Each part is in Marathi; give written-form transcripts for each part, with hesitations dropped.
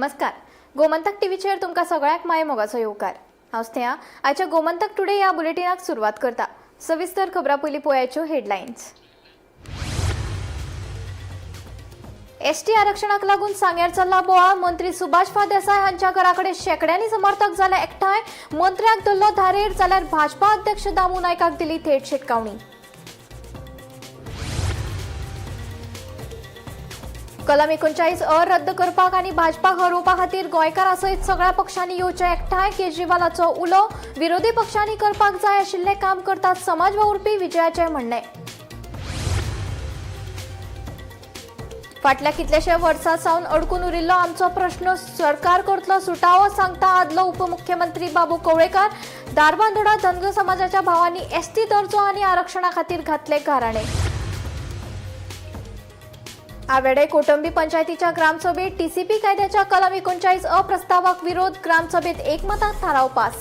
नमस्कार. गोमंतक टीव्हीचेर तुमकां सगळ्यांक माय मोगाचो येवकार. हांव स्नेहा. आयच्या गोमंतक टुडे ह्या बुलेटिनाक सुरवात करता. सविस्तर खबरां पयलीं पळोवयाच्यो हेडलायन्स. एसटी आरक्षणाक लागून सांग्यार चल्ला बोवाळ. मंत्री सुभाष फळदेसाय हांच्या घराकडे शेकड्यांनी समर्थक जाले एकठांय. मंत्र्याक धरलो धारेर जाल्यार भाजपा अध्यक्ष दामू नायकाक दिली थेट शिटकावणी. कलम 39 रद्द करपाक आनी भाजपाक हरोवपा खातीर गोंयकारा सयत सगळ्या पक्षांनी येवचे एकठांय. केजरीवालाचो उलो. विरोधी पक्षांनी करपाक जाय आशिल्लें काम करतात समाज वावुरपी विजयाचें म्हणणें. फाटल्या कितलेशे वर्सां सावन अडकून उरिल्लो आमचो प्रश्न सरकार करतलो सुटावो, सांगता आदलो उपमुख्यमंत्री बाबू कवळेकार. दारबांदोडा धनगर समाजाच्या भावांनी एसटी दर्जो आनी आरक्षणा खातीर घातले गाराणे. आवेडे कोटंबी पंचायतीच्या ग्रामसभेत टीसीपी कायद्याच्या कलम 39 प्रस्तावाक विरोध. ग्रामसभेत एकमतान थाराव पास.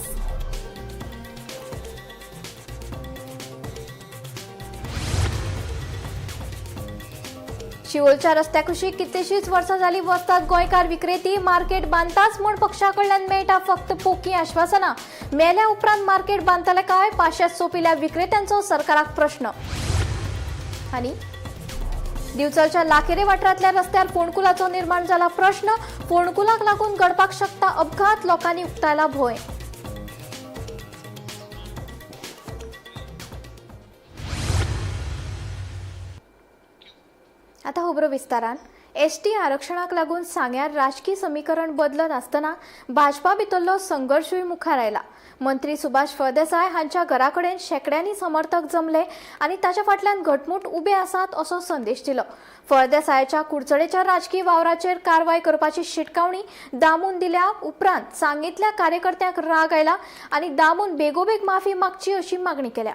शिवोलच्या रस्त्या कुशीक कितलीशीच वर्सां जाली वसतात गोंयकार विक्रेती. मार्केट बांदताच म्हूण पक्षा कडल्यान मेळटा फक्त पोकी आश्वासनां. मेल्या उपरांत मार्केट बांदतले काय? पाश्यात सोंपिल्ल्या विक्रेत्यांचो सरकाराक प्रश्न. आनी दिवचलच्या लाखेरे वाठारांतल्या रस्त्यार फोंडकुलाचो निर्माण जाला प्रश्न. फोंडकुलाक लागून घडपाक शकता अपघात. लोकांनी उक्तायला भंय. आता खबरो विस्तारान. एसटी आरक्षणाक लागून सांग्यार राजकीय समीकरण बदलत आसतना भाजपा भितरलो संघर्शूय मुखार आयला. मंत्री सुभाष फळदेसाय हांच्या घराकडेन शेकड्यांनी समर्थक जमले आनी ताच्या फाटल्यान घटमूट उबे आसात असो संदेश दिलो. फळदेसायाच्या कुडचडेच्या राजकीय वावराचेर कारवाय करपाची शिटकावणी दामून दिल्या उपरांत सांगेतल्या कार्यकर्त्यांक राग आयला आनी दामून बेगोबेग माफी मागची अशी मागणी केल्या.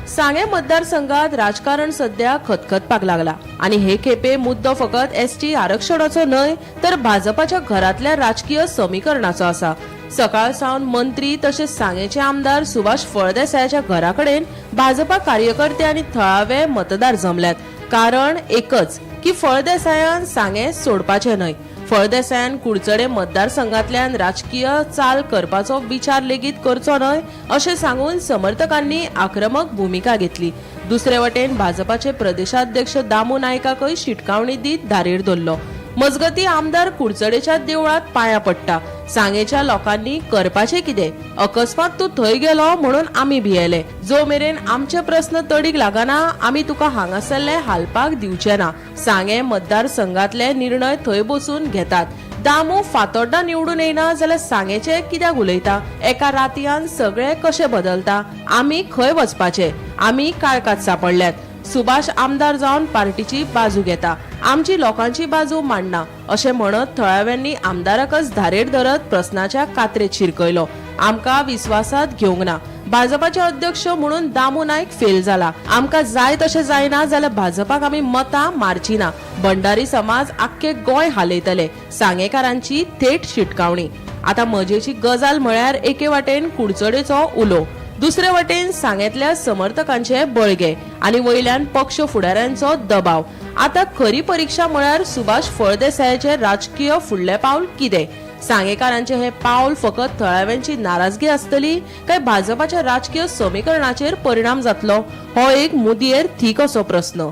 सांगे मतदारसंघात राजकारण सध्या खतखतपाक लागला आणि हे खेपे मुद्दो फकत एसटी आरक्षणाचो न्हय तर भाजपाच्या घरातल्या राजकीय समीकरणाचो आसा. सकाळ सावन मंत्री तसेच सांगेचे आमदार सुभाष फळदेसायाच्या घराकडेन भाजपा कार्यकर्ते आणि थळावे मतदार जमल्यात. कारण एकच की फळदेसायान सांगे सोडपाचे न्हय. फळदेसायान कुडचडे मतदारसंघातल्यान राजकीय चाल करपाचो विचार लेगीत करचो न्हय अशें सांगून समर्थकांनी आक्रमक भूमिका घेतली. दुसरे वटेन भाजपाचे प्रदेशाध्यक्ष दामू नायकाकय शिटकावणी दीत धारेर धरलो. मजगती आमदार कुडचडेच्या देवळात पांया पडटा. सांगेच्या लोकांनी करपाचे कितें? अकस्मात तूं थंय गेलो म्हणून आमी भियेले. जो मेरेन आमचे प्रश्न तडीक लागना आमी तुका हांगासरले हालपाक दिवचे ना. सांगे मतदारसंघातले निर्णय थंय बसून घेतात. दामू फातोड्डा निवडून येना जाल्यार सांगेचे कित्याक उलयता? एका रातयान सगळे कशे बदलता? आमी खंय वचपाचे? आमी काळकात सापडल्यात. सुभाष आमदार जावन पार्टीची बाजू घेता, आमची लोकांची बाजू मांडना अशें म्हणत थळाव्यांनी आमदाराकच धारेर धरत प्रश्नाच्या कात्रेत शिरकयलो. आमकां विश्वासात घेवंक ना. भाजपाचे अध्यक्ष म्हणून दामू नायक फेल जाला. आमकां जाय तशें जायना जाल्यार भाजपाक आमी मतां मारची ना. भंडारी समाज आख्खे गोंय हालयतले. सांगेकारांची थेट शिटकावणी. आता मजेची गजाल म्हळ्यार एके वाटेन कुडचडेचो उलो, दुसरे वटेन सांगेतल्या समर्थकांचे बळगे आणि वयल्यान पक्ष फुडाऱ्यांचो दबाव. आता खरी परीक्षा म्हळ्यार सुभाष फळदेसायाचे राजकीय फुडले पावल कितें? सांगेकारांचे हे पावल फकत थळाव्यांची नाराजगी आसतली काय भाजपाच्या राजकीय समीकरणाचेर परिणाम जातलो? हो एक मुदयेर थीक असो प्रश्न.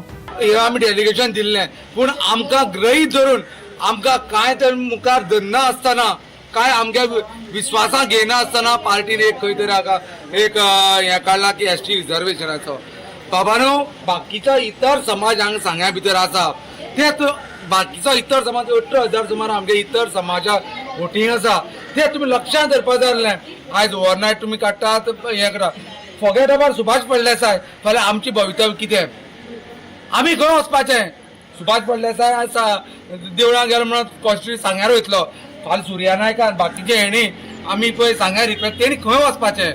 आमी डेलिगेशन दिल्लें पूण आमकां ग्रहीत धरून आमकां काय तर मुखार धरना आसतना काय आमच्या विश्वासाक घेयना आसतना पार्टीन एक खंय तरी एक हें काडला की एसटी रिजर्वेशनाचो. बाबानो, बाकीच्या इतर समाज हांगा सांग्या भितर आसा तेच बाकीचो इतर समाज 18,000 सुमार आमच्या इतर समाजा वोटींग आसा ते तुमी लक्षांत धरपा जाय आसलें. आयज ओवरनायट तुमी काडटात हें करा. Forget about Subhash Phaldesai. फाल्यां आमची भवितव्य कितें? आमी खंय वचपाचें? सुभाष फळदेसाय आसा देवळां गेलो म्हणून कॉन्स्टिट्युएंसी सांग्यार वयतलो. फाल्यां सुर्या नायकान बाकीचे हेणी आमी पळय सांग्यार रिक्वेस्ट तेणी खंय वचपाचें?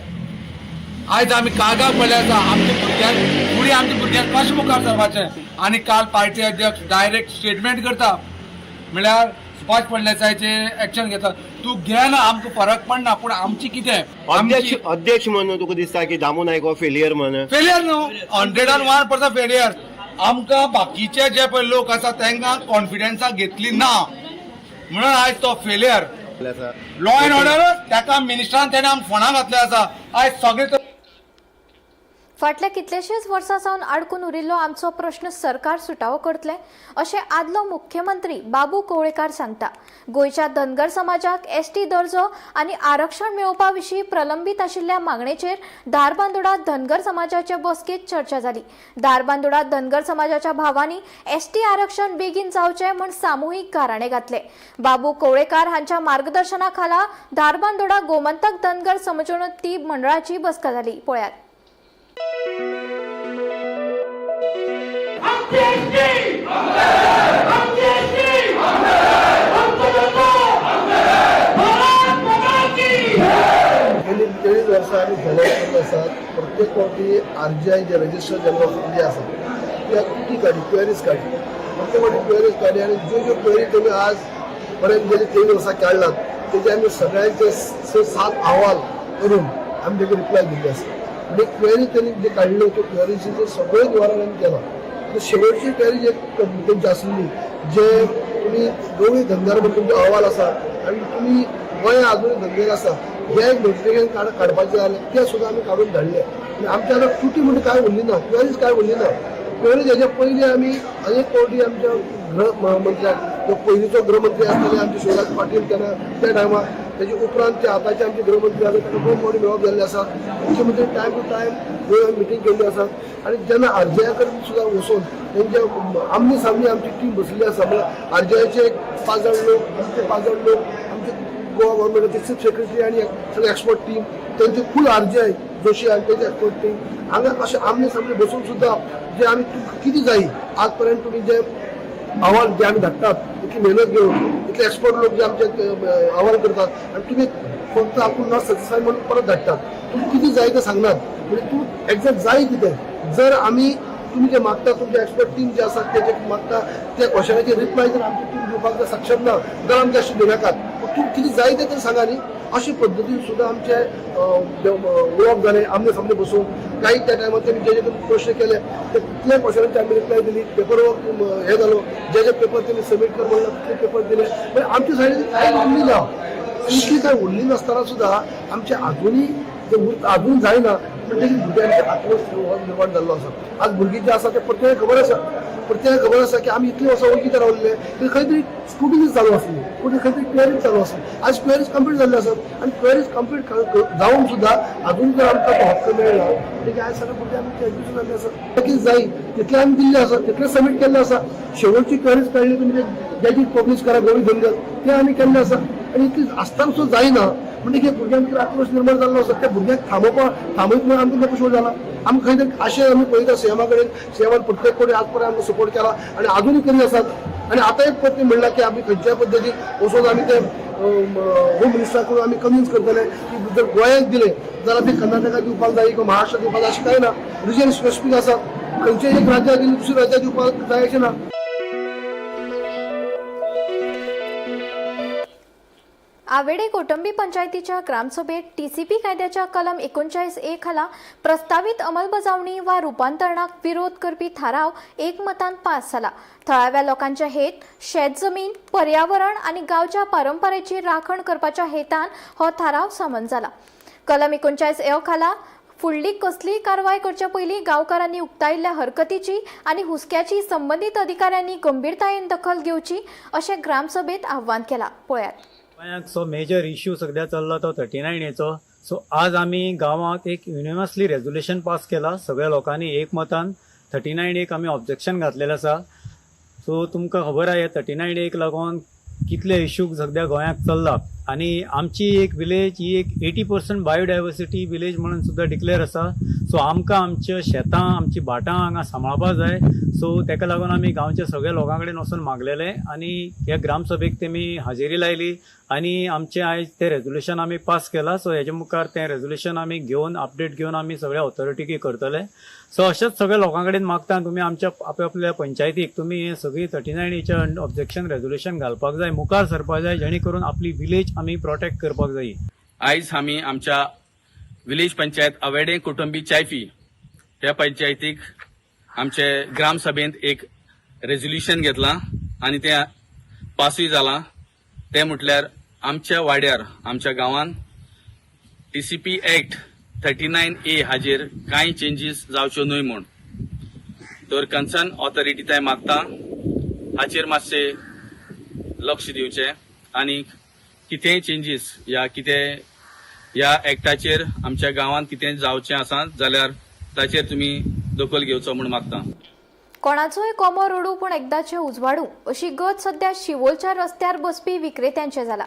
आयज आमी कागाळ पडले आसा. आमच्या भुरग्यांक फुडें आमच्या भुरग्यांक कशें मुखार सरपाचें? आनी काल पार्टी अध्यक्ष डायरेक्ट स्टेटमेंट करता म्हळ्यार सुभाष फळदेसायचे एक्शन घेता. तूं घे ना आमकां फरक पडना पूण आमची कितें? अध्यक्ष म्हणून तुका दिसता की दामू नायक हो फेलियर म्हणून? फेलियर न्हू, 101% फेलियर. आमकां बाकीचे जे पळय लोक आसा तांकां कॉन्फिडन्साक घेतली ना. म्हणून आयज तो फेलियर लॉ अँड ऑर्डर ताका मिनिस्टरान तेणे आमकां फोंडा घातले आसा आयज सगळे फाटल्या कितलेशेच वर्सां सावन आडकून उरिल्लो आमचो प्रश्न सरकार सुटावो करतले अशें आदलो मुख्यमंत्री बाबू कवळेकार सांगता. गोंयच्या धनगर समाजाक एसटी दर्जो आनी आरक्षण मेळोवपा विशीं प्रलंबीत आशिल्ल्या मागणेचेर धारबांदोडा धनगर समाजाचे बसकेंत चर्चा जाली. धारबांदोडा धनगर समाजाच्या भावांनी एसटी आरक्षण बेगीन जावचें म्हूण सामुहीक गाराणे घातले. बाबू कवळेकार हांच्या मार्गदर्शना खाला धारबांदोडा गोमंतक धनगर समजोनोती मंडळाची बसका जाली. पळयात. गेली 23 वर्सां आमी फॉलो करत आसात. प्रत्येक फावटी RGI जे रजिस्टर जनरल ऑफ इंडिया आसा त्या किती काडी क्वेरीज काडी प्रत्येक फावटी क्वेरीज काडी आनी ज्यो क्वेरी तुमी आज पर्यंत गेली 3 वर्सां काडलात तेजे आमी सगळ्यांचे 6-7 अहवाल करून आमी तेका रिप्लाय दिल्ले आसा. म्हणजे क्वेरी त्यांनी जे काढले त्यो क्वेरीचे सगळे निवारण आमी केलां. शेवटची क्वेरी जे तुमची आसली जे तुम्ही दोन्ही धंद्यार म्हणून तुमचे अहवाल आसा आणि तुम्ही गोंया अजूनही धंदेर आसा जे एक नोटिफिकेशन काडपाचें जालें तें सुद्दां आमी काडून धाडले. आनी आमच्या आतां तुटी म्हणून काय उरली ना, क्वेरीज काय उरली ना. क्वेरीज हेजे पयलीं आमी अनेक फावटी आमच्या गृहमंत्र्याक जो पयलींचो गृहमंत्री आसताले आमचे शिवराज पाटील तेन्ना त्या टायमार तेजे उपरांत ते आतांचे आमचे गृहमंत्री आसा ताका 2 फावटी मेळप जाल्ले आसा. मुख्यमंत्री टायम टू टायम गोंयांत मिटींग केल्ली आसा आनी जेन्ना RGI कडेन सुद्दां वचून तेंचे आमने सामनी आमची टीम बसली आसा. म्हणजे RGIचे 5 जाण लोक आमचे 5 जाण लोक आमचे गोवा गव्हर्मेंटाचे चीफ सेक्रेटरी आनी सगळे एक्सपर्ट टीम तेंचे फूल RGI जोशी आनी तेजे एक्सपर्ट टीम हांगा अशें आमने सामने बसून सुद्दां जे आमी कितें जाय आज पर्यंत तुमी जे अहवाल जे आमी धाडटात इतली मेहनत घेवन इतले एक्सपर्ट लोक जे आमचे अहवाल करतात आनी तुमी फक्त आपूण नॉट सॅटिस्फाय म्हणून परत धाडटात. तुमी कितें जाय तें सांगनात. म्हणजे तूं एक्झॅक्ट जाय कितें जर आमी तुम्ही जे मागता तुमचे एक्सपर्ट टीम जे आसा तेजे मागता त्या क्वेश्चनाचे रिप्लाय जर आमची टीम दिवपाक सक्षम ना जाल्यार आमचे अशें दिनाकात. तूं कितें जाय तें सांगा न्ही. अशे पद्दतीन सुद्दां आमचे उलोवप जालें आमने सामने बसून. काही त्या टायमार तेमी जे जे प्रश्न केले ते कितले क्वेश्चनांचे आमी रिप्लाय दिली. पेपर वर्क हे जालो जे पेपर तेमी सबमीट कर म्हणला तितले पेपर दिले. म्हणजे आमच्या सायडीन कांय उरली ना. इतली काय उरली नासतना सुद्दां आमचे अजूनही अजून जायना म्हणजे भुरग्यांचे आक्रोश निर्माण जाल्लो आसा. आज भुरगीं जे आसा ते प्रत्येक खबर आसा की आमी इतले वर्सां वळखीचे रावल्ले की खंय तरी स्क्रुटिनी चालू आसली पूण खंय तरी क्वेरीज चालू आसली. आज क्वेरीज कंप्लीट जाल्ले आसात आनी क्वेरीज कंप्लीट जावन सुद्दां अजून जर आमकां तो हक्क मेळना म्हणजे आयज सगळे भुरगे आमी एडमिशन जाल्ले आसा. कितें जाय तितले आमी दिल्ले आसा तितले सबमीट केल्ले आसा. शेवटची क्वेरीज काडली तुमी जे पब्लीश करा गोवी धनगर ते आमी केल्ले आसा आनी इतली आसतना सुद्दां जायना म्हणजे भुरग्यां भितर आक्रोश निर्माण जाल्लो आसा. त्या भुरग्यांक थांबयत म्हणून आमकां नकळो जाला. आमकां खंय तरी आशय आमी पळयता सीएमा कडेन सीएमान प्रत्येक कडेन आज पर्यंत आमकां सपोर्ट केला आनी अजूनय करीत आसात. आनी आतां एक पत्नी म्हणला की आमी खंयच्याय पद्दतीन वचून आमी ते होम मिनिस्टरा करून आमी कन्विन्स करतले की जर गोंयांक दिले जाल्यार ते कर्नाटकाक दिवपाक जाय किंवा महाराष्ट्राक दिवपाक जाय अशें कांय ना. रिजन स्पेसिफीक आसा. खंयच्याय एक राज्याक दिली दुसऱ्या राज्याक दिवपाक जाय अशें ना. आवेडे कौटुंबी पंचायतीच्या ग्रामसभेत TCP कायद्याच्या कलम 39A खाला प्रस्तावित अंमलबजावणी वा रूपांतरणाक विरोध करपी थाराव एकमतान पास जाला. थळाव्या लोकांचे हेत शेत जमीन पर्यावरण आणि गावच्या परंपरेची राखण करपाच्या हेतान हो थाराव सामन जाला. कलम 39A खाला फुडली कसलीय कारवाय करचे पयलीं गांवकारांनी उक्तायिल्ल्या हरकतीची आनी हुस्क्याची संबंधीत अधिकाऱ्यांनी गंभीरतायेन दखल घेवची अशें ग्रामसभेत आव्हान केला. पळयात. सो मेजर इश्यू सध्या चल्ला तो 39A. सो आज आमी गांवांत एक युनिवर्सली रेझोल्युशन पास केला. सगळ्या लोकांनी एकमतान 39A आमी ऑब्जेक्शन घातलेलें आसा. सो तुमकां खबर आहा 39A लागून कितले इश्यू सध्या गोंयांत चल्ला आनी आमची एक विलेज ही एक 80% बायोडायवर्सिटी विलेज म्हणून सुद्दां डिक्लेअर आसा. सो आमकां आमच्या शेतां आमची भाटां हांगा सांबाळपा जाय. सो तेका लागून आमी गांवच्या सगळ्या लोकां कडेन वचून मागलेले आनी ह्या ग्रामसभेक तेमी हाजेरी लायली आनी आमचें आयज तें रेझोल्युशन आमी पास केलां. सो हेजे मुखार तें रेझोल्युशन आमी घेवन अपडेट घेवन आमी सगळ्या ऑथॉरिटीक करतले. सो अशेंच सगळ्या लोकां कडेन मागता तुमी आमच्या आपल्या पंचायतीक तुमी हें सगळी 39A ऑब्जेक्शन रेझोल्युशन घालपाक जाय, मुखार सरपाक जाय, जेणे करून आपली विलेज आमी प्रोटेक्ट करपाक जाय. आयज आमी आमच्या विलेज पंचायत आवेडे कुटुंबी चायफी ह्या पंचायतीक आमचे ग्रामसभेंत एक रेझोल्युशन घेतलां आनी तें पासूय जालां. ते म्हटल्यार आमच्या वाड्यार आमच्या गांवांत TCP ऍक्ट 39A हाजेर कांय चेंजीस जावच्यो न्हय म्हूण तर कन्सर्न ऑथॉरिटी ते मागता हाचेर मातशे लक्ष दिवचें आनी कितेंय चेंजीस ह्या ऍक्टाचेर आमच्या गांवांत कितें जावचें आसा जाल्यार ताचेर तुमी दखल घेवचो म्हूण मागता. कोणाचोय कोमो रडू पूण एकदाचे उजवाडू अशी गत सध्या शिवोलच्या रस्त्यार बसपी विक्रेत्यांचे जाला.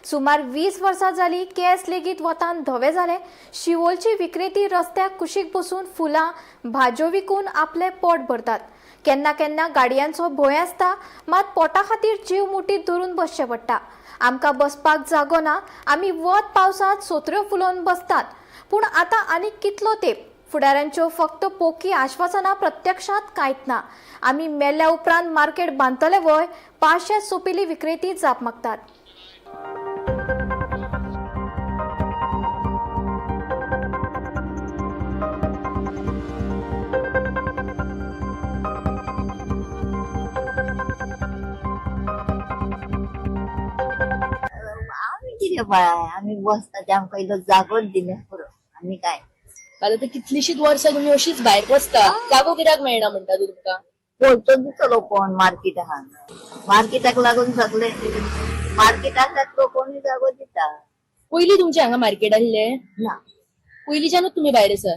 सुमार 20 वर्सां जाली केस लेगीत वतान धवे जाले. शिवोलची विक्रेती रस्त्याक कुशीक बसून फुलां भाज्यो विकून आपले पोट भरतात. केन्ना केन्ना गाडयांचो भंय आसता मात पोटा खातीर जीव मुठीत धरून बसचें पडटा. आमकां बसपाक जागो ना आमी वत पावसात सोत्र्यो फुलोवन बसतात. पूण आतां आनीक कितलो तेंप फुडाऱ्यांच्यो फक्त पोकी आश्वासनां प्रत्यक्षात कांयच ना. आमी मेल्ल्या उपरांत मार्केट बांदतले वय पांचशे सोंपिल्ली विक्रेती जाप मागतात. आम्ही कितें बाय आम्ही बसता आमकां इल्लो जागोच दिले पुरो आनी काय आता तर कितलीशीच वर्सां तुम्ही अशीच भायर बसता जागो कित्याक मेळना म्हणटा तूं तुमकां पोळचो दितलो कोण मार्केटाक लागून सगळे मार्केटाक लागलो कोणी जागो दिता पयलीं तुमचे हांगा मार्केट आसले ना पयलींच्यानूच तुम्ही भायर आसा.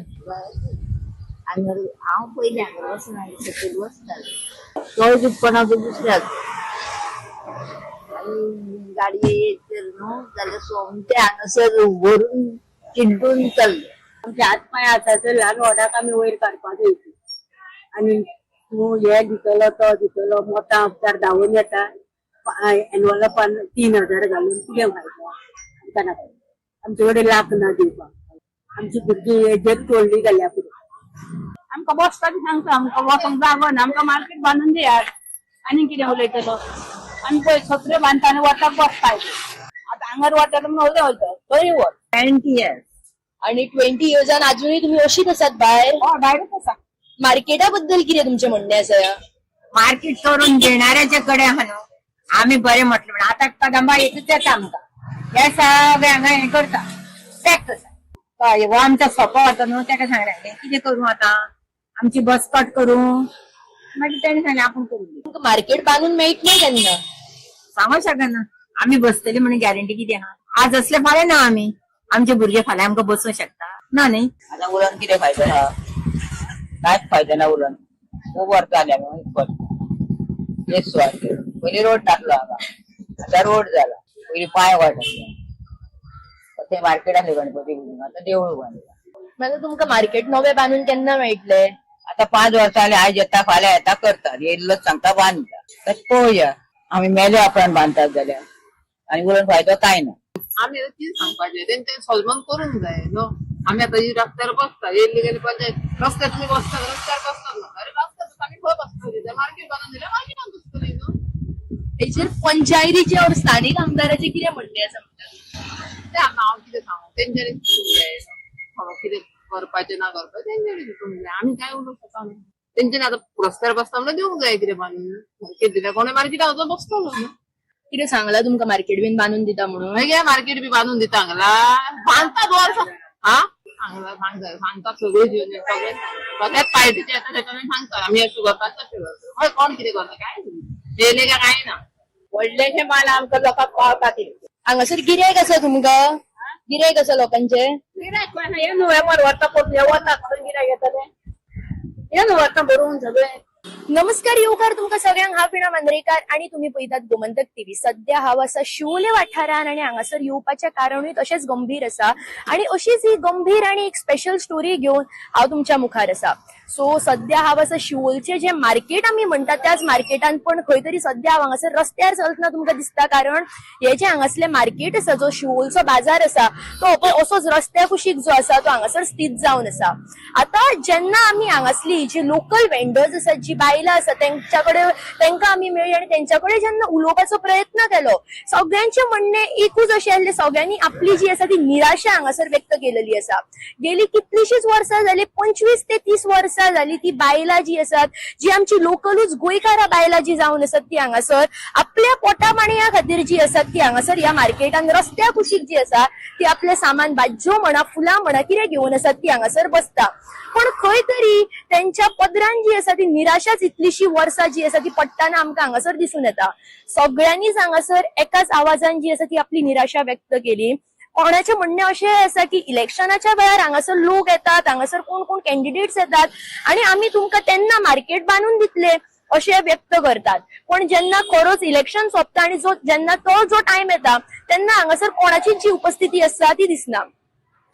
हांव पयलीं हांगा वचना सकयल बसतालें तो दुपणाचो दुसऱ्याक गाडये येत न्हू जाल्यार सोमते हांगासर व्हरून चिड्डून चल्ले. आमचे हात पाय आतां ल्हान व्हडाक आमी वयर काडपाक येता आनी तूं हे दितलो तो दितलो मोठा उपचार धांवून येता एनवलपान 3000 घालून कितें फायदो आमकां नाका. आमचे कडेन लाख ना दिवपाक आमची भुरगीं हेजेर तोडली गेल्या पुरो आमकां बसपाक सांगता आमकां वचोंक जागो ना आमकां मार्केट बांदून दियात आनी कितें उलयतलो आनी पळय सत्रे बांदता आनी वताक बसपाक आतां हांगर वता म्हणून वयता खंय वच 20 years आणि 20 इयर्सान अजूनही तुम्ही अशीच आसात भायर. भायरच आसा. मार्केटा बद्दल कितें तुमचें म्हणणें आसा. मार्केट करून घेणाऱ्याचे कडे आहा न्हू आमी बरें म्हटलें म्हणून आतां कदंबा एकच येता आमकां हे सगळे हांगा हे करता पॅक करता हो आमचो सोपो वता न्हू ताका सांगलें कितें करूं आतां आमची बस कट करूं मागीर ताणें सांगलें आपूण करून तुमकां मार्केट बांदून मेळटलें केन्ना सांगूंक शकना आमी बसतली म्हणून गॅरंटी कितें आहा आज असले फाल्यां ना आमी आमचे भुरगे फाल्यां आमकां बसूंक शकता ना न्ही. आतां उलोवन कितें फायदो आहा कांयच फायदो ना उलोवन खूब वर्सां जाल्या न्हू एक सुवात पयलीं रोड नासलो हांगा आतां रोड जाला पयलीं पांय वाट आसले ते मार्केट आसलें गणपती बुडून आतां देवूळ बांदलां. मागीर तुमकां मार्केट नवें बांदून केन्ना मेळटलें. आतां 5 वर्सां जालीं आयज येता फाल्यां येता करतात येयल्लोच सांगता बांदता तशें पळोवया आमी मेले आपण बांदतात जाल्यार आनी उलोवन फायदो कांय ना. आमी कितें सांगपाचें तेंचे सॉल्व करूंक जाय न्हू आमी आतां रस्त्यार बसता येयल्ली गेली पंचायत रस्त्यार तुमी बसता रस्त्यार बसतात ना अरे रस्त्यार आमी खंय बसतली मार्केट बांदून दिल्यार मार्केटान बसतली न्हू. हेचेर पंचायतीचे और स्थानिक आमदाराचे कितें म्हणणें आसा म्हणटा ते आतां हांव कितें सांगू तेंच्यांनी चिंतूंक जाय कितें करपाचें ना करपाचें तेंच्यांनी चिंतूंक जाय आमी काय उलोवंक शकना. तेंच्यांनी आतां रस्त्यार बसता म्हणल्यार दिवंक जाय कितें बांदून मार्केट दिल्यार कोणें मार्केटान वचून बसतलो न्हू. कितें सांगलां तुमकां मार्केट बीन बांदून दिता म्हणून. मागीर मार्केट बी बांदून दिता हांगला बांदतात वर्सां हा हांगला सांगता सगळें घेवन सगळें सगळ्यात फायद्याचें येता तेका सांगता आमी अशें करतात तशें करता हय कोण कितें करता काय येयलें काय कांय ना व्हडलेशें माल आमकां लोकांक पावता ती हांगासर गिरायक आसा तुमकां गिरायक आसा लोकांचे. गिरायक हे न्हू वेपार व्हरता पळय हे वता खंय गिरायक येतलें हे न्हू व्हरता भरून सगळें. नमस्कार येवकार तुमकां सगळ्यांक हांव वीणा मांद्रेकार आणि तुम्ही पळयतात गोमंतक टीव्ही. सध्या हांव आसा शिवोले वाठारान आणि हांगासर येवपाचें कारणूय तशेंच गंभीर आसा आणि अशीच ही गंभीर आणि एक स्पेशल स्टोरी घेवन हांव तुमच्या मुखार आसा. सो सध्या हांव आसा शिवोलचे जे मार्केट आमी म्हणटा त्याच मार्केटान पण खंय तरी सध्या हांव हांगासर रस्त्यार चलतना तुमकां दिसता कारण हे जे हांगासले मार्केट आसा जो शिवोलचो बाजार आसा तो असोच रस्त्या कुशीक जो आसा तो हांगासर स्थित जावन आसा. आता जेन्ना आमी हांगासली जी लोकल वेंडर्स आसात जी बायलां आसा तांकां आमी मेळ्ळी आनी तेंच्याकडे जेन्ना उलोवपाचो प्रयत्न केलो, सगळ्यांचे म्हणणे एकूच अशें आसलें, सगळ्यांनी आपली जी आसा ती निराशा हांगासर व्यक्त केलेली आसा. गेली कितलीशीच वर्सां जाली, 25 ते 30 वर्सां जाली ती बायलां जी आसात, जी आमची लोकलूच गोंयकारां बायलां जी जावन आसात ती हांगासर आपल्या पोटा माणया खातीर जी आसात ती हांगासर ह्या मार्केटान रस्त्या कुशीक जी आसा ती आपले सामान भाज्यो म्हणा, फुलां म्हणा, कितें घेवन आसात ती हांगासर बसता. पण खंय तरी त्यांच्या पदरान जी आसा ती निराशाच इतलीशी वर्सां जी आसा ती पडटाना आमकां हांगासर दिसून येता. सगळ्यांनीच हांगासर एकाच आवाजान जी आसा ती आपली निराशा व्यक्त केली. कोणाचे म्हणणे अशें आसा की इलेक्शनाच्या वेळार हांगासर लोक येतात, हांगासर कोण कोण कॅन्डिडेट्स येतात आनी आमी तुमकां तेन्ना मार्केट बांदून दितले अशें व्यक्त करतात. पण जेन्ना खरोच इलेक्शन सोंपता आनी जेन्ना जो टायम येता तेन्ना हांगासर कोणाचीच जी उपस्थिती आसता ती दिसना.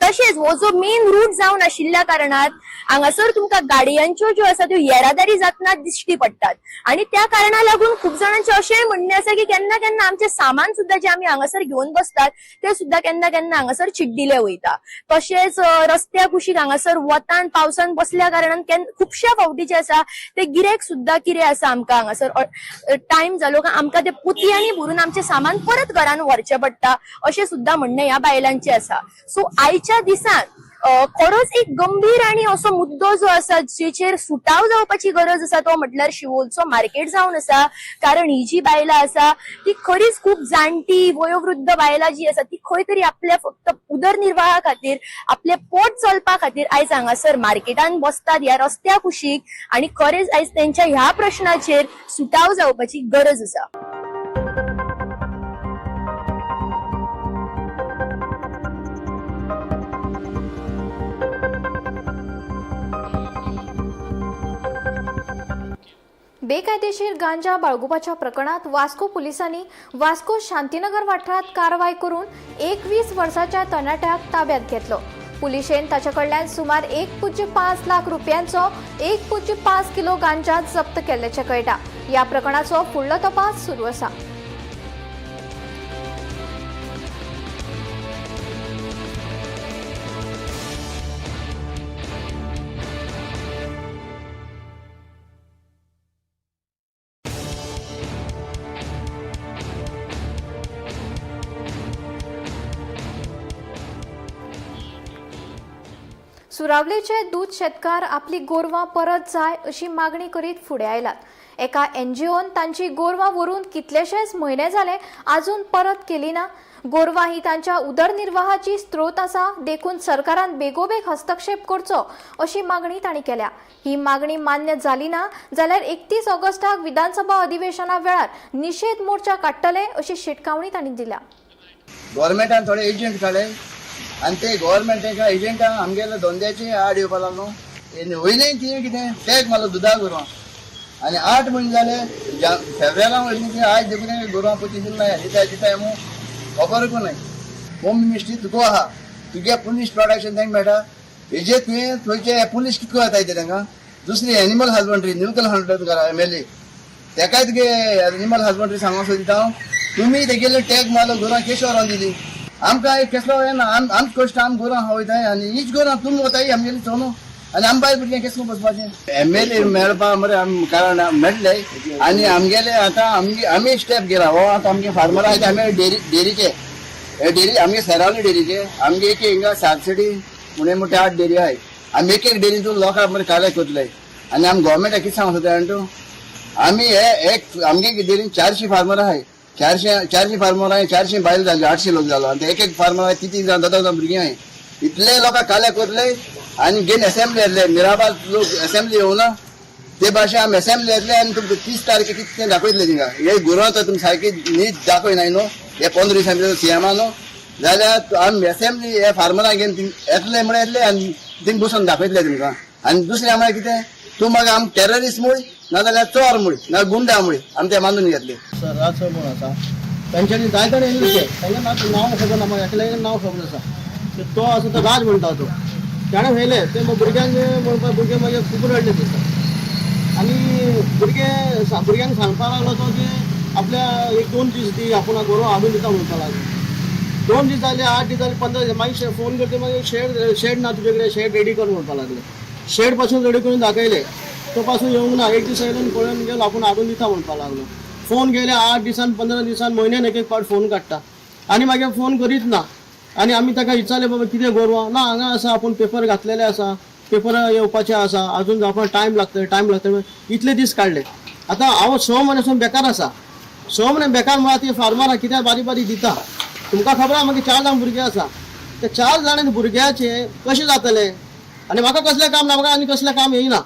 तशेंच हो जो मेन रूट जावन आशिल्ल्या कारणान हांगासर तुमकां गाडयांच्यो ज्यो आसा त्यो येरादारी जातना दिश्टी पडटात आनी त्या कारणाक लागून खूब जाणांचे अशेंय म्हणणे आसा की केन्ना केन्ना आमचें सामान सुद्धा जे आमी हांगासर घेवन बसतात ते सुद्धा केन्ना केन्ना हांगासर चिड्डिले वयता. तशेंच रस्त्या कुशीक हांगासर वतान पावसान बसल्या कारणान खुबश्या फावटी जे आसा ते गिरेक सुद्धा कितें आसा आमकां हांगासर टायम जालो काय आमकां ते पुतयांनी भरून आमचें सामान परत घरान व्हरचें पडटा अशें सुद्धा म्हणणे ह्या बायलांचें आसा. सो आयच्या दिसान खरोच एक गंभीर आणि असो मुद्दो जो आसा जेचेर सुटाव जावपाची गरज आसा तो म्हटल्यार शिवोलचो मार्केट जावन आसा. कारण ही जी बायलां आसा ती खरीच खूप जाणटी वयोवृद्ध बायलां जी आसा ती खंय तरी आपल्या फक्त उदरनिर्वाहा खातीर, आपले पोट चलपा खातीर आयज हांगासर मार्केटान बसतात ह्या रस्त्या कुशीक आनी खरेच आयज तेंच्या ह्या प्रश्नाचेर सुटाव जावपाची गरज आसा. बेकायदेशीर गांजा बाळगुपाच्या प्रकरणात वास्को पोलिसांनी वास्को शांतीनगर वाठारात कारवाय करून 21 वर्साच्या तरणाट्याक ताब्यात घेतलो. पुलिशेन ताचे कडल्यान सुमार 1.5 लाख रुपयांचो 1.5 किलो गांजा जप्त केल्ल्याचे कळटा. या प्रकरणाचो फुडलो तपास सुरू आसा. सुरावलेचे दूध शेतकार आपली गोरवां परत जाय अशी मागणी करीत फुडें आयल्यात. एका NGOन तांची गोरवां व्हरून कितलेशेच म्हयने जाले आजून परत केली ना. गोरवां ही तांच्या उदरनिर्वाहाची स्त्रोत आसा, देखून सरकारान बेगोबेग हस्तक्षेप करचो अशी मागणी तांणी केल्या. ही मागणी मान्य जाली ना जाल्यार 31 ऑगस्टाक विधानसभा अधिवेशना वेळार निषेध मोर्चा काडटले अशी शिटकावणी तांणी दिल्या. गव्हर्मेंटान थोडे एजंट काडले आनी ते गव्हर्मेंटाच्या एजंटांक आमगेल्या धंद्याचे आड येवपा लागलो. वयल्यान कितें कितें टॅग मारलो दुदा गोरवां आनी 8 म्हयने जाले फेब्रुवाराक वयली आज देखून गोरवां पयली दिले दिता म्हूण खबरकू नाय. होम मिनिस्ट्री तुका आहा तुगे पुलीस प्रोटेक्शन तांकां मेळटा हेजे तुवें थंयचे पुलीस कितको येताय ते तांकां. दुसरी एनिमल हजबंड्री न्यूकल हंड्रेड करा MLA तेकाय तुगे एनिमल हजबंड्री सांगोसो दिता. तुमी तेगेले टॅग मारलो गोरवां केश व्हरोन दिली. आमकां एक केसलो येना आमच कश्ट आम गोरवां खावयताय आनी हीच गोरवां तुमी वताय आमगेली चोनू आनी आम बायल भुरग्यांक केसलो बसपाचें. MLA मेळपा मरे आम कारण मेळटले आनी आमगेले आतां आमी स्टेप गेला. हो आतां आमगे फार्मर आहाय आमी डेरीचे डेरी आमगे सेरावली डेरीचे आमगे एक हिंगा सातसडी म्हणे मोठे 8 डेरी आहाय. आमी एक डेरीतून लोकांक मरे काले करतले आनी आमी गव्हर्मेंटाक कितें सांगता जाण तूं आमी हे एक आमगे डेरीन 400 फार्मर आहाय. 400 फार्मर आहाय 400 बायल जाले 800 लोक जालो आनी एक फार्मर आहाय 3 जाण 10 जाण भुरगीं आहाय. इतले लोकांक काले करतले आनी घेन असेंब्ली येतले. मिराबाद लोक असेंब्ली येवना ते भाशेन आमी असेंब्ली येतले आनी तुमकां 30 तारखेक कितें दाखयतले थिंगा. हे गोरवां तर तुमी सारकी न्हीद दाखयनाय न्हू. हे 15 दिसांनी CMA न्हू जाल्यार आमी असेंब्ली हे फार्मरांक घेवन येतले म्हण येतले आनी थिंग बसून दाखयतले तुमकां. आनी दुसरें म्हळ्यार कितें तूं म्हाका आम टेररिस्ट म्हूण नाजाल्यार चोर म्हूण ना गुंडा म्हूण आमी ते मानून घेतले. सर राज म्हूण आसा तांच्यांनी जाय जाण येयल्ले तांकां नांव खबर ना. म्हाका एकल्याक नांव खबर आसा तो आसा तो राज म्हणटा तो ताणें व्हेले ते भुरग्यांक म्हणपाक भुरगे मागीर खूब रडले दिसता आनी भुरग्यांक सांगपा लागलो तो की आपल्या 1-2 दीस दी आपूण गोरवां हाडून दिता म्हणपा लागलो. 2 दीस जाले 8 दीस जाले 15 दीस मागीर फोन करते मागीर शेड ना तुजे कडेन शेड रेडी कर म्हणपा लागले. शेड पासून रेडी करून दाखयले तो पासून येऊंक ना. एक दीस येयलो पळोवन गेलो आपूण हाडून दिता म्हणपा लागलो. फोन गेले 8 दिसान 15 दिसान म्हयन्यान एक पावट फोन काडटा आनी मागीर फोन करीत ना. आनी आमी ताका विचारलें बाबा कितें गोरवां ना हांगा आसा आपूण पेपर घातलेले आसा पेपर येवपाचे आसा अजून जावपाक टायम लागता इतले दीस काडले. आतां हांव 6 म्हयन्यासून बेकार आसा. 6 म्हयने बेकार म्हळ्यार ती फार्मारां कित्याक बारीक दिता. तुमकां खबर आहा मागीर 4 जाण भुरगे आसा. ते 4 जाण भुरग्याचे कशें जातले आनी म्हाका कसलें काम ना. म्हाका आनी कसलें काम येयना.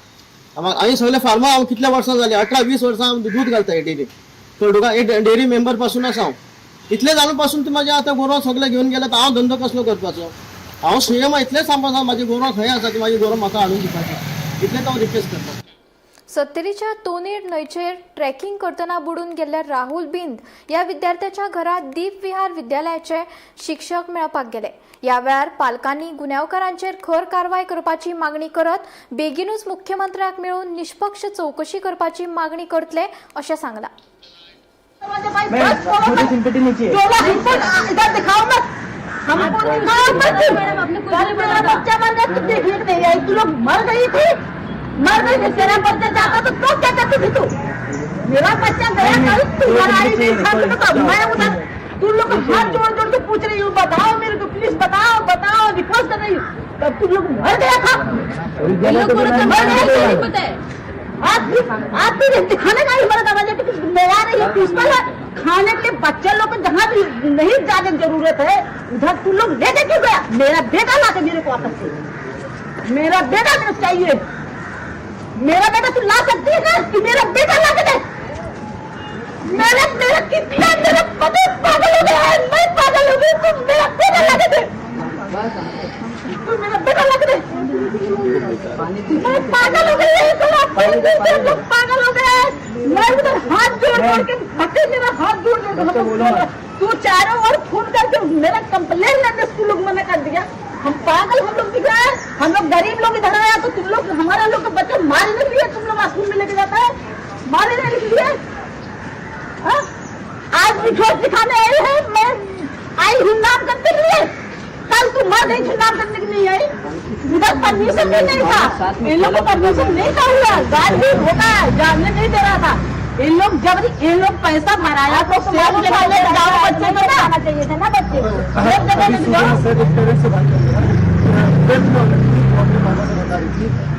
हांवें सगळे फार्मार हांव कितल्या वर्सां जालीं 18-20 वर्सां हांव दूद घालता डेरी कळटुका. एक डेरी मेंबर पासून आसा हांव. इतले जाणून पासून तूं म्हाजे आतां गोरवां सगळे घेवन गेले तर हांव धंदो कसलो करपाचो. हांव सीएम इतलेंच सांगपाचो म्हाजी गोरवां खंय आसा ती म्हाजी गोरवां म्हाका हाडून दिवपाची. इतलेंच हांव रिक्वेस्ट करता. सत्तरीच्या तोनेर न्हंयचेर ट्रेकिंग करतना बुडून गेल्ल्या राहुल बिंद या विद्यार्थ्याच्या घरात दीप विहार विद्यालयाचे शिक्षक मेळपाक गेले. या वेळार पालकांनी गुन्यांवकारांचेर खर कारवाय करपाची मागणी करत बेगीनूच मुख्यमंत्र्याक मेळून निष्पक्ष चौकशी करपाची मागणी करतले अशें सांगलां. मर गई थी तेरा बच्चा जाता तो क्या करती थी तू? मेरा बच्चा गया कल तुम्हारा मैं उधर तुम लोग हाथ जोड़ के पूछ रही हूँ बताओ मेरे को प्लीज बताओ रिक्वेस्ट कर रही हूँ. तब तुम लोग मर गया था. आप भी खाने का ही मर गया. मेरा नहीं प्रिंसिपल है खाने के बच्चे लोग को जहाँ भी नहीं जाने की जरूरत है उधर तुम लोग लेके क्यों गया? मेरा बेटा ला के मेरे को वापस चाहिए. मेरा बेटा मेरे चाहिए. मेरा बेटा तू ला सकती है ना कि मेरा बेटा ला के दे. मेरा कितना मेरा पति पागल हो गया है. मैं पागल हो गई. तू मेरा बेटा ला के दे. तू मेरा बेटा ला के दे. मैं पागल हो गई. पागल हो गए. मैं उधर हाथ जोड़ के फटे मेरा हाथ जोड़ तू चारों ओर फोन करके मेरा कंप्लेन लेने स्कूल लोग मना कर दिया. हम पागल हम लोग दिख रहे हैं. हम लोग गरीब लोग इधर आया तो तुम लोग हमारा लोग के बच्चे मारने के लिए तुम लोग स्कूल में लेके जाता है मारने के लिए. आज रिपोर्ट दिखाने आए हैं. मैं आई हूँ नाम करने के लिए. कल तू मर गई थी नाम करने के लिए आई. उधर परमिशन भी नहीं था. इन लोग को परमिशन नहीं था हुआ. गार्ड भी होता है जानने नहीं दे रहा था. इन लोग जब इन लोग पैसा भराया तो सेम जगह ले जाओ बच्चे को ना चाहिए था ना बच्चे को सेम जगह ले जाओ.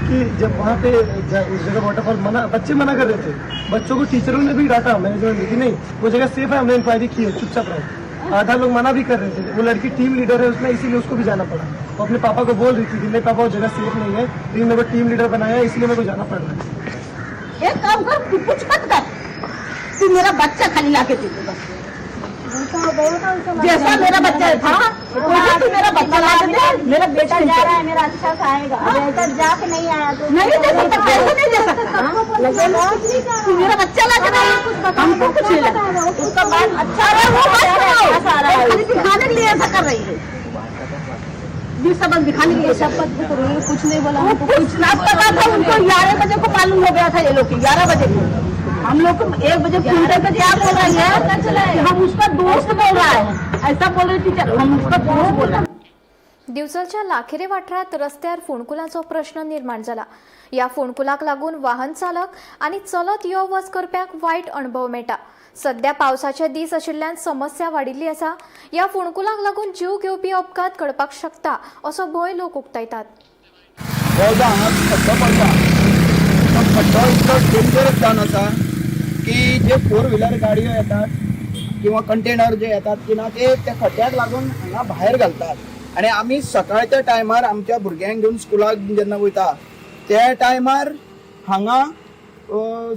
कि जब वहाँ पे उस जगह वाटरफॉल बच्चे मना कर रहे थे. बच्चों को टीचरों ने भी डांटा मैनेजमेंट ने कि नहीं वो जगह सेफ है. हमने इंक्वायरी की है चुपचाप रहो. आधा लोग मना भी कर रहे थे. वो लड़की टीम लीडर है उसमें इसीलिए उसको भी जाना पड़ा. वो अपने पापा को बोल रही थी कि नहीं पापा वो जगह सेफ नहीं है लेकिन मेरे को टीम लीडर बनाया है इसलिए मेरे को जाना पड़ रहा है. एक काम कर तू कुछ मत कर. तू मेरा बच्चा खाली लाके दे दे बस. जैसा मेरा बच्चा था वैसा तू मेरा बच्चा ला के दे. मेरा बेटा जा रहा है मेरा अच्छा से आएगा. बेटा जाके नहीं आया तो नहीं दे सकता. पैसे नहीं दे सकता. तू मेरा बच्चा ला के दे. हमको कुछ नहीं लगा. उसका बात अच्छा रहा खाली दिखाने के लिए ऐसा कर रही है. सबक दिखाने के लिए कुछ नहीं बोला. कुछ ना पता था उनको. 11 बजे को मालूम हो गया था ये लोग 11 बजे को. हम लोग को 1 बजे फोन करके क्या बोल रही है कि हम उसका दोस्त बोल रहा है. ऐसा बोल रही टीचर. हम उसका दोस्त बोल रहा है. दिवसाच्या लाखेरे वाठारात रस्त्यार फोंडकुलांचो प्रश्न निर्माण जाला. या फोंडकुलाक लागून वाहन चालक आणि चलत यो वच करप्याक वायट अणभव मेळटा. सध्या पावसाचे दीस आशिल्ल्यान समस्या वाडिल्ली आसा. या फोंडकुलाक लागून जीव घेवपी अपघात घडपाक शकता असो भंय लोक उक्तायतात. खड्डो इतलो डेंजरस जावन आसा की जे 4 व्हिलर गाडयो येतात किंवा कंटेनर जे येतात की ना ते त्या खड्ड्याक लागून हांगा भायर घालतात. आणि आमी सकाळच्या टायमार आमच्या भुरग्यांक घेवन स्कुलाक जेन्ना वयता त्या टायमार हांगा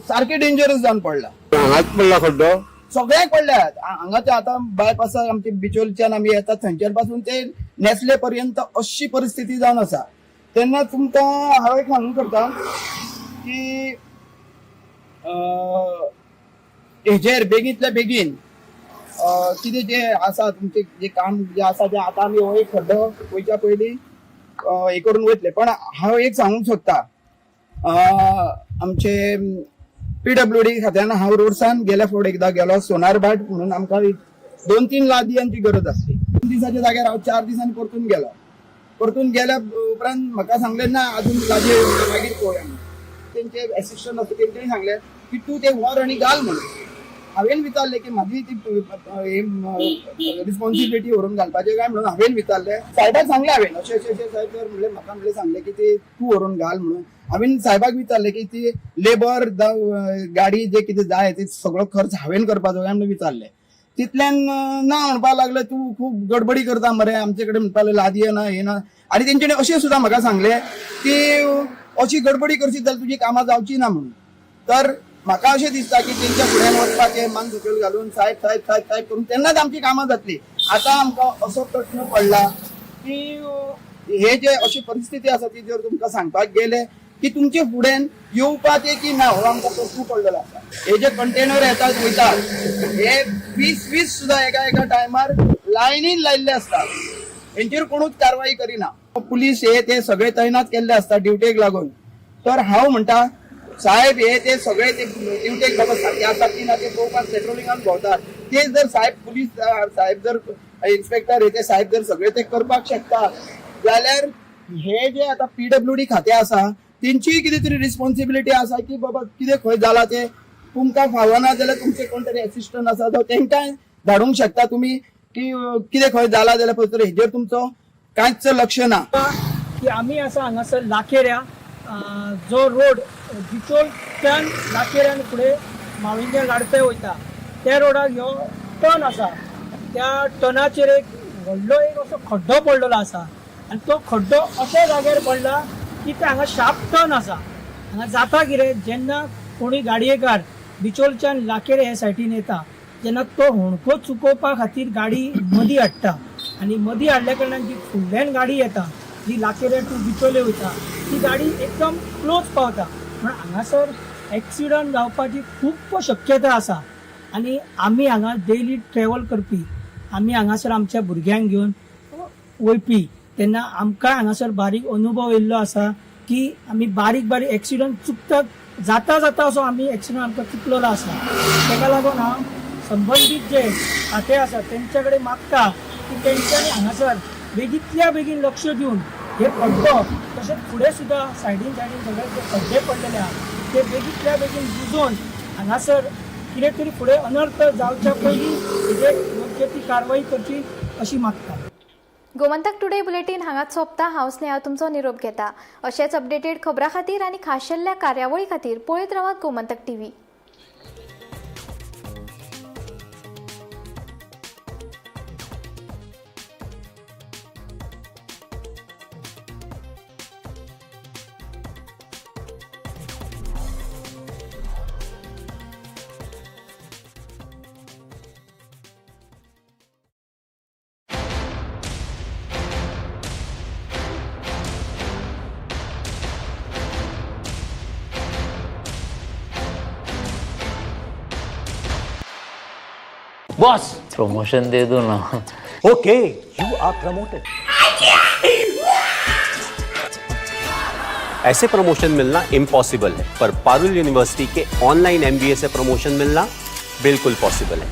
सारके डेंजरस जावन पडला. हांगाच पडला खड्डो सगळ्यांक पडल्यात. हांगा ते आतां बायपासाक आमचे बिचोलच्यान आमी येतात थंयच्यान पासून ते नेसले पर्यंत अशी परिस्थिती जावन आसा. तेन्ना तुमकां हांव एक सांगूंक सोदतां की हेजेर बेगींतल्या बेगीन कितें जे आसा तुमचे जे काम जे आसा ते आतां आमी हो एक खड्डो वयच्या पयलीं हे करून वयतले. पण हांव एक सांगूंक सोदतां आमचे PWD खात्यान हांव रोडसान गेल्या फावट एकदां गेलो. सोनारबाट म्हणून आमकां 2-3 लादयांची गरज आसली. 3 दिसाच्या जाग्यार हांव 4 दिसांनी परतून गेलो. परतून गेल्या उपरांत म्हाका सांगलें ना अजून लादयो मागीर पळोवया. त्यांचे असिस्टंट असतो तेंच्यांनी सांगले की तू ते व्हर आणि घाल म्हणून. हांवेन विचारले की माझी ती रिस्पॉन्सिबिलिटी व्हरून घालपाचें काय म्हणून हांवेन विचारले. साहेबाक सांगले हांवेन अशें साहेब जर म्हणले म्हाका म्हणले सांगले की ते तू व्हरून घाल म्हणून. हांवेन साहेबाक विचारले की ती लेबर गाडी जे कितें जाय ते सगळो खर्च हांवेन करपाचो काय म्हणून विचारले. तितल्यान ना म्हणपाक लागले तू खूब गडबडी करता मरे, आमचे कडेन म्हणपाक लादी ना हे ना. आनी तेंच्यांनी अशें सुद्दां म्हाका सांगले की अशी गडबडी करशीत जाल्यार तुजी कामां जावची ना म्हणून. तर म्हाका अशें दिसता की तेंच्या फुड्यान वचपाचें मान सकयल घालून साहेब साहेब साहेब साहेब करून तेन्नाच आमची कामां जातली. आतां आमकां असो प्रश्न पडला की हे जे अशी परिस्थिती आसा ती जर तुमकां सांगपाक गेले की तुमचे फुड्यान येवपाचें की ना हो आमकां प्रश्न पडलेलो आसा. हे जे कंटेनर येतात वयतात हे 20 सुद्दां एका टायमार लायनीन लायिल्ले आसतात. हेंचेर कोणूच कारवाई करिना. पुलीस हे ते सगळे तैनात केल्ले आसता ड्युटेक लागून. तर हांव म्हणटा साहेब हे ते सगळे ते ड्युटेक बाबा सारखे आसात की ना ते पळोवपाक पेट्रोलिंगान भोंवतात. ते जर साहेब पुलीस साहेब जर इन्स्पेक्टर हे ते साहेब जर सगळे ते करपाक शकता जाल्यार हे जे आता PWD खातें आसा तेंची कितें तरी रिस्पॉन्सिबिलिटी आसा की बाबा कितें खंय जाला ते तुमकां फावना जाल्यार तुमचे कोण तरी असिस्टंट आसा तो तेंकां धाडूंक शकता तुमी की कितें खंय जाला जाल्यार पळय तर हेजेर तुमचो कांयच लक्ष ना. की आम्ही असा हांगासर लाखेऱ्या जो रोड बिचोलच्यान लाखेऱ्यान फुडें माविंद्या गाडपे वयता त्या रोडाक ह्यो टर्न आसा. त्या टर्नाचेर एक व्हडलो एक असो खड्डो पडलेलो आसा आनी तो खड्डो अशा जाग्यार पडला की ते हांगा शार्प टर्न आसा. हांगा जाता कितें जेन्ना कोणी गाडयेकार बिचोलच्यान लाखेरे हे सायडीन येता जेन्ना तो होणको चुकोवपा खातीर गाडी मदीं हाडटा आनी मदीं हाडल्या कारणान जी फुडल्यान गाडी येता जी लाखेरे टू बिचोले वयता ती गाडी एकदम क्लोज पावता. म्हण हांगासर एक्सिडंट जावपाची खूब शक्यता आसा. आनी आमी हांगा डेली ट्रॅवल करपी आमी हांगासर आमच्या भुरग्यांक घेवन वयपी तेन्ना आमकां हांगासर बारीक अनुभव येयल्लो आसा की आमी बारीक बारीक एक्सिडंट चुकतात जाता असो आमी एक्सिडंट आमकां चुकलेलो आसा. ताका लागून हांव संबंदीत जे खाते आसा तेंच्या कडेन मागता की तेंच्यांनी हांगासर बेगींतल्या बेगीन लक्ष दिवन हे खड्डो तशेंच फुडें सुद्दां सायडीन सगळे जे खड्डे पडलेले आहा ते बेगींतल्या बेगीन बुजोवन हांगासर कितें तरी फुडें अनर्थ जावच्या पयलीं हेजेर योग्य ती कारवाई करची अशी मागता. गोमंतक टुडे बुलेटिन हांगाच सोंपता. हांव स्नेहा तुमचो निरोप घेता. अशेच अपडेटेड खबरां खातीर आनी खाशेल्ल्या कार्यावळी खातीर पळयत रावात गोमंतक TV. बॉस प्रमोशन दे दो ना. Okay you are promoted. ऐसे प्रमोशन मिलना इम्पॉसिबल है, पर पारुल यूनिवर्सिटी के ऑनलाइन MBA से प्रमोशन मिलना बिल्कुल पॉसिबल है.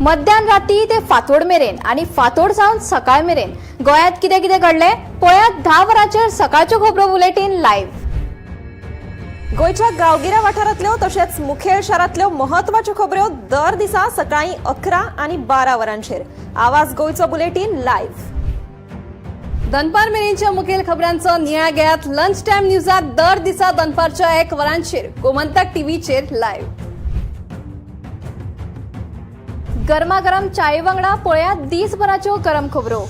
मध्यान राती ते फातोड मेरेन आणि फातोड सावन सकाळ मेरेन गोंयांत कितें कितें घडलें पळयात 10 वरांचेर सकाळच्यो खबरो बुलेटिन लायव्ह. गोयच्या गांवगिऱ्या वाठारांतल्यो तशेंच मुखेल शारांतल्यो महत्वाच्यो खबरो दर दिसा सकाळीं 11 आनी 12 वरांचेर. आवाज गोंयचो बुलेटिन लायव्ह. दनपार मेरेनच्या मुखेल खबरांचो नियाळ घेयात लंच टायम न्यूजात दर दिसा दनपारच्या 1 वरांचेर गोमंतक TVचेर लायव्ह. गरमागरम चाये वांगडा पळयात दिसभराच्यो गरम खबरो.